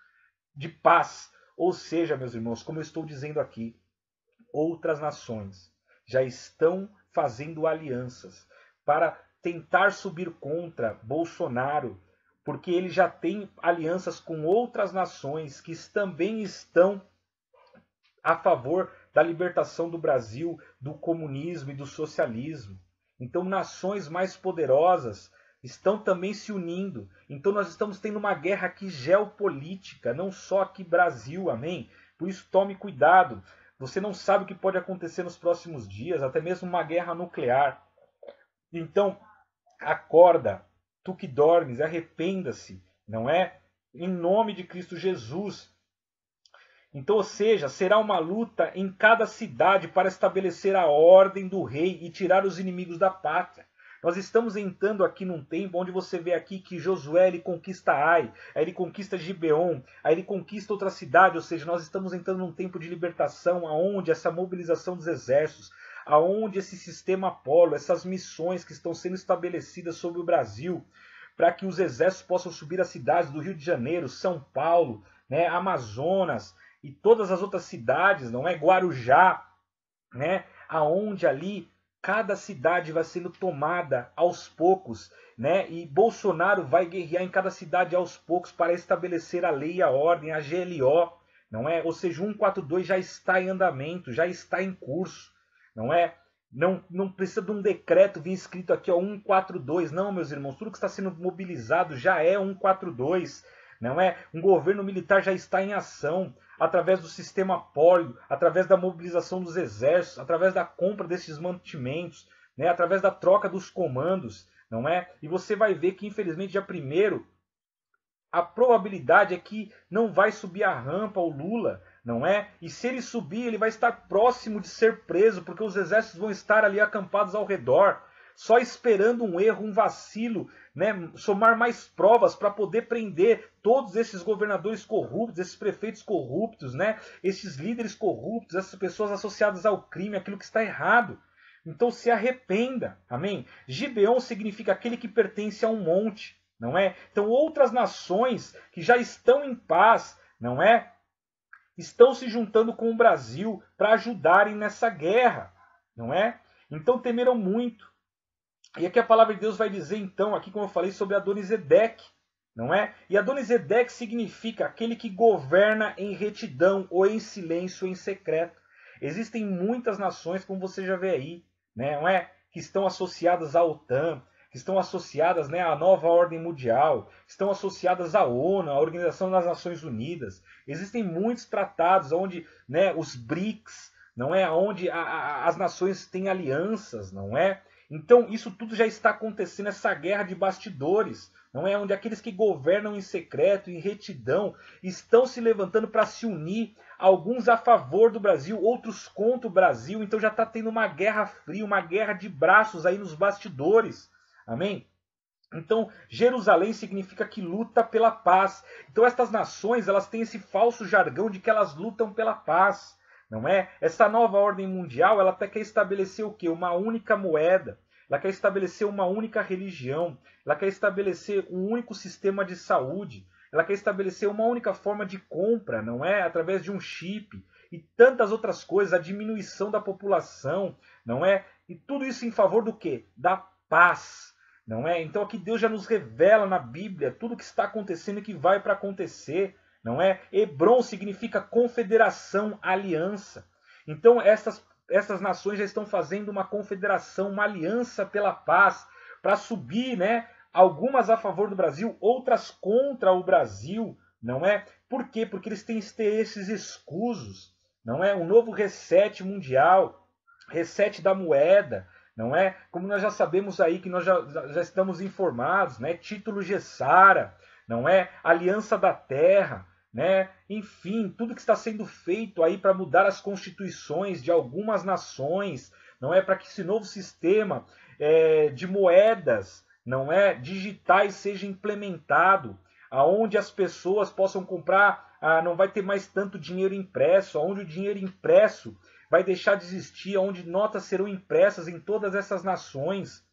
de paz. Ou seja, meus irmãos, como eu estou dizendo aqui, outras nações já estão fazendo alianças para tentar subir contra Bolsonaro, porque ele já tem alianças com outras nações que também estão a favor da libertação do Brasil, do comunismo e do socialismo. Então, nações mais poderosas estão também se unindo. Então nós estamos tendo uma guerra aqui geopolítica, não só aqui Brasil, amém? Por isso tome cuidado. Você não sabe o que pode acontecer nos próximos dias, até mesmo uma guerra nuclear. Então, acorda, tu que dormes, arrependa-se, não é? Em nome de Cristo Jesus. Então, ou seja, será uma luta em cada cidade para estabelecer a ordem do rei e tirar os inimigos da pátria. Nós estamos entrando aqui num tempo onde você vê aqui que Josué ele conquista Ai, aí ele conquista Gibeon, aí ele conquista outra cidade, ou seja, nós estamos entrando num tempo de libertação, aonde essa mobilização dos exércitos, aonde esse sistema Apolo, essas missões que estão sendo estabelecidas sobre o Brasil, para que os exércitos possam subir as cidades do Rio de Janeiro, São Paulo, né, Amazonas e todas as outras cidades, não é? Guarujá, né, aonde ali cada cidade vai sendo tomada aos poucos, né? E Bolsonaro vai guerrear em cada cidade aos poucos para estabelecer a lei e a ordem, a GLO, não é? Ou seja, o 142 já está em andamento, já está em curso, não é? Não precisa de um decreto vir escrito aqui, ó, 142. Não, meus irmãos, tudo que está sendo mobilizado já é 142, não é? Um governo militar já está em ação, através do sistema Apolo, através da mobilização dos exércitos, através da compra desses mantimentos, né, através da troca dos comandos, não é? E você vai ver que, infelizmente, dia 1º, a probabilidade é que não vai subir a rampa o Lula, não é? E se ele subir, ele vai estar próximo de ser preso, porque os exércitos vão estar ali acampados ao redor, só esperando um erro, um vacilo, né, somar mais provas para poder prender todos esses governadores corruptos, esses prefeitos corruptos, né, esses líderes corruptos, essas pessoas associadas ao crime, aquilo que está errado. Então se arrependa, amém? Gibeon significa aquele que pertence a um monte, não é? Então outras nações que já estão em paz, não é? Estão se juntando com o Brasil para ajudarem nessa guerra, não é? Então temeram muito. E aqui a palavra de Deus vai dizer então, aqui como eu falei, sobre Adonisedeque, não é? E Adonisedeque significa aquele que governa em retidão, ou em silêncio, ou em secreto. Existem muitas nações, como você já vê aí, né, não é? Que estão associadas à OTAN, que estão associadas, né, à nova ordem mundial, estão associadas à ONU, à Organização das Nações Unidas. Existem muitos tratados onde, né, os BRICS, não é? Onde as nações têm alianças, não é? Então isso tudo já está acontecendo, essa guerra de bastidores, não é? Onde aqueles que governam em secreto, em retidão, estão se levantando para se unir, alguns a favor do Brasil, outros contra o Brasil. Então já está tendo uma guerra fria, uma guerra de braços aí nos bastidores. Amém? Então, Jerusalém significa que luta pela paz. Então, estas nações, elas têm esse falso jargão de que elas lutam pela paz, não é? Essa nova ordem mundial, ela até quer estabelecer o quê? Uma única moeda. Ela quer estabelecer uma única religião. Ela quer estabelecer um único sistema de saúde. Ela quer estabelecer uma única forma de compra, não é? Através de um chip. E tantas outras coisas, a diminuição da população, não é? E tudo isso em favor do quê? Da paz. Não é? Então aqui Deus já nos revela na Bíblia tudo o que está acontecendo e que vai para acontecer, não é? Hebron significa confederação, aliança. Então essas nações já estão fazendo uma confederação, uma aliança pela paz, para subir, né? Algumas a favor do Brasil, outras contra o Brasil, não é? Por quê? Porque eles têm interesses escusos, não é? Um novo reset mundial, reset da moeda, não é? Como nós já sabemos aí, que nós já estamos informados, né? Título Gessara, não é? Aliança da Terra, né? Enfim, tudo que está sendo feito aí para mudar as constituições de algumas nações, não é? Para que esse novo sistema de moedas, não é? Digitais seja implementado, aonde as pessoas possam comprar, não vai ter mais tanto dinheiro impresso, aonde o dinheiro impresso vai deixar de existir, onde notas serão impressas em todas essas nações.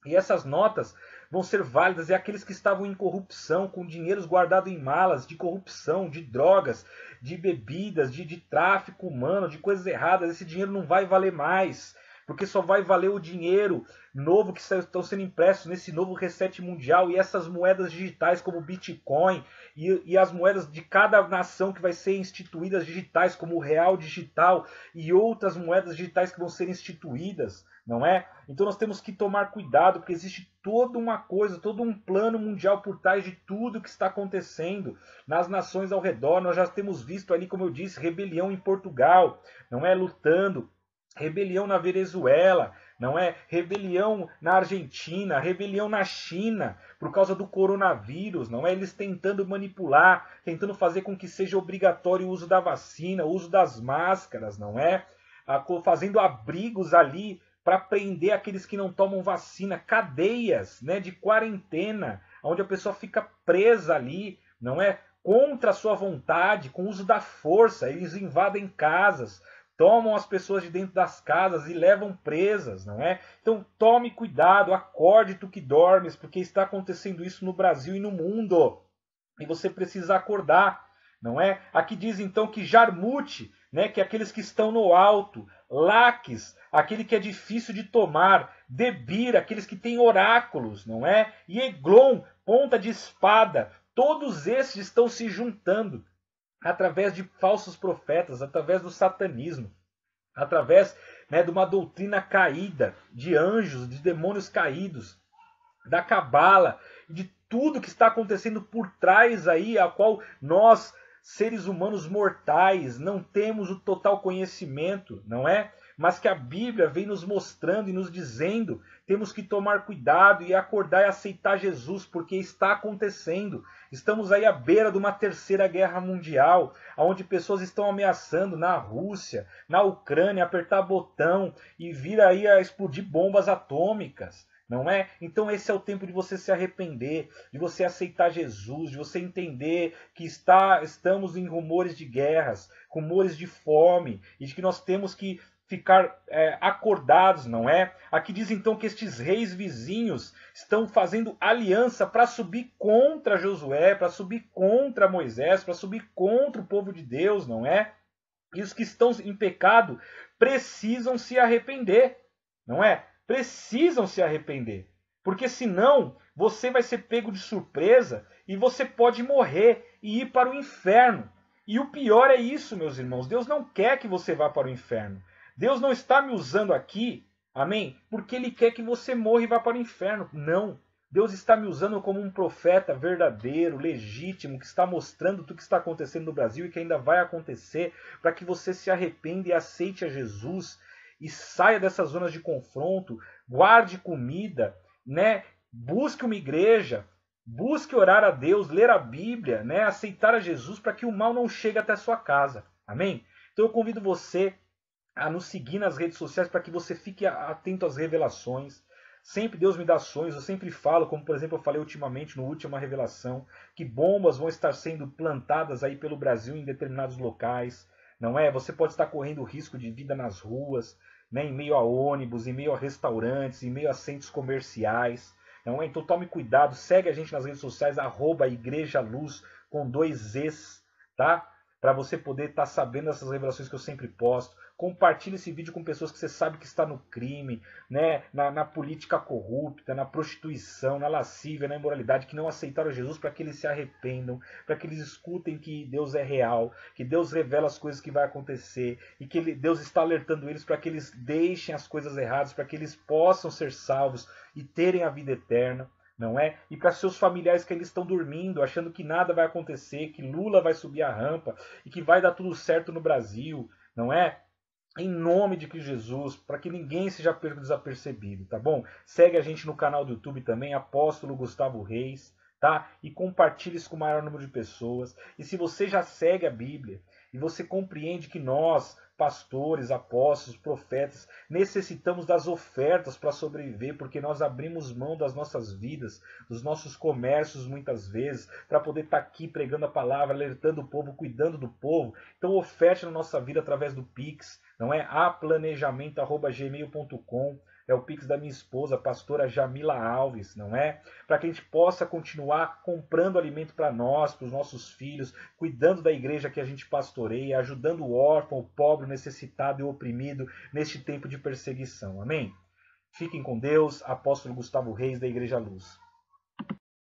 E essas notas vão ser válidas. E aqueles que estavam em corrupção, com dinheiros guardados em malas, de corrupção, de drogas, de bebidas, de tráfico humano, de coisas erradas, esse dinheiro não vai valer mais. Porque só vai valer o dinheiro novo que estão sendo impressos nesse novo reset mundial. E essas moedas digitais como o Bitcoin e as moedas de cada nação que vai ser instituídas digitais, como o real digital e outras moedas digitais que vão ser instituídas, não é? Então nós temos que tomar cuidado, porque existe toda uma coisa, todo um plano mundial por trás de tudo que está acontecendo nas nações ao redor. Nós já temos visto ali, como eu disse, rebelião em Portugal, não é? Lutando. Rebelião na Venezuela, não é? Rebelião na Argentina, rebelião na China, por causa do coronavírus, não é? Eles tentando manipular, tentando fazer com que seja obrigatório o uso da vacina, o uso das máscaras, não é? Fazendo abrigos ali para prender aqueles que não tomam vacina, cadeias, né, de quarentena, onde a pessoa fica presa ali, não é? Contra a sua vontade, com o uso da força, eles invadem casas, tomam as pessoas de dentro das casas e levam presas, não é? Então tome cuidado, acorde tu que dormes, porque está acontecendo isso no Brasil e no mundo. E você precisa acordar, não é? Aqui diz então que Jarmute, né, que é aqueles que estão no alto, Laques, aquele que é difícil de tomar, Debir, aqueles que têm oráculos, não é? E Eglon, ponta de espada, todos esses estão se juntando através de falsos profetas, através do satanismo, através, né, de uma doutrina caída, de anjos, de demônios caídos, da cabala, de tudo que está acontecendo por trás aí, a qual nós, seres humanos mortais, não temos o total conhecimento, não é? Mas que a Bíblia vem nos mostrando e nos dizendo, temos que tomar cuidado e acordar e aceitar Jesus, porque está acontecendo. Estamos aí à beira de uma terceira guerra mundial, onde pessoas estão ameaçando na Rússia, na Ucrânia, apertar botão e vir aí a explodir bombas atômicas. Não é? Então esse é o tempo de você se arrepender, de você aceitar Jesus, de você entender que estamos em rumores de guerras, rumores de fome, e de que nós temos que ficar acordados, não é? Aqui diz então que estes reis vizinhos estão fazendo aliança para subir contra Josué, para subir contra Moisés, para subir contra o povo de Deus, não é? E os que estão em pecado precisam se arrepender, não é? Precisam se arrepender, porque senão você vai ser pego de surpresa e você pode morrer e ir para o inferno. E o pior é isso, meus irmãos, Deus não quer que você vá para o inferno. Deus não está me usando aqui, amém, porque Ele quer que você morra e vá para o inferno. Não, Deus está me usando como um profeta verdadeiro, legítimo, que está mostrando tudo que está acontecendo no Brasil e que ainda vai acontecer, para que você se arrependa e aceite a Jesus, e saia dessas zonas de confronto, guarde comida, né? Busque uma igreja, busque orar a Deus, ler a Bíblia, né? Aceitar a Jesus para que o mal não chegue até a sua casa. Amém? Então eu convido você a nos seguir nas redes sociais para que você fique atento às revelações. Sempre Deus me dá sonhos, eu sempre falo, como por exemplo eu falei ultimamente, no última revelação, que bombas vão estar sendo plantadas aí pelo Brasil em determinados locais, não é? Você pode estar correndo risco de vida nas ruas, né? Em meio a ônibus, em meio a restaurantes, em meio a centros comerciais, não é? Então tome cuidado, segue a gente nas redes sociais, @Igreja Luz, com 2 Es, tá? Para você poder estar sabendo dessas revelações que eu sempre posto. Compartilhe esse vídeo com pessoas que você sabe que está no crime, né? na política corrupta, na prostituição, na lascívia, na imoralidade, que não aceitaram Jesus, para que eles se arrependam, para que eles escutem que Deus é real, que Deus revela as coisas que vai acontecer e que Deus está alertando eles para que eles deixem as coisas erradas, para que eles possam ser salvos e terem a vida eterna. Não é? E para seus familiares que eles estão dormindo, achando que nada vai acontecer, que Lula vai subir a rampa e que vai dar tudo certo no Brasil, não é? Em nome de Cristo Jesus, para que ninguém seja pego desapercebido, tá bom? Segue a gente no canal do YouTube também, Apóstolo Gustavo Reis, tá? E compartilhe isso com o maior número de pessoas. E se você já segue a Bíblia e você compreende que nós, pastores, apóstolos, profetas, necessitamos das ofertas para sobreviver, porque nós abrimos mão das nossas vidas, dos nossos comércios muitas vezes, para poder estar aqui pregando a palavra, alertando o povo, cuidando do povo. Então oferte na nossa vida através do Pix, não é? aplanejamento@gmail.com, é o Pix da minha esposa, a pastora Jamila Alves, não é? Para que a gente possa continuar comprando alimento para nós, para os nossos filhos, cuidando da igreja que a gente pastoreia, ajudando o órfão, o pobre, o necessitado e o oprimido neste tempo de perseguição. Amém? Fiquem com Deus, apóstolo Gustavo Reis, da Igreja Luz.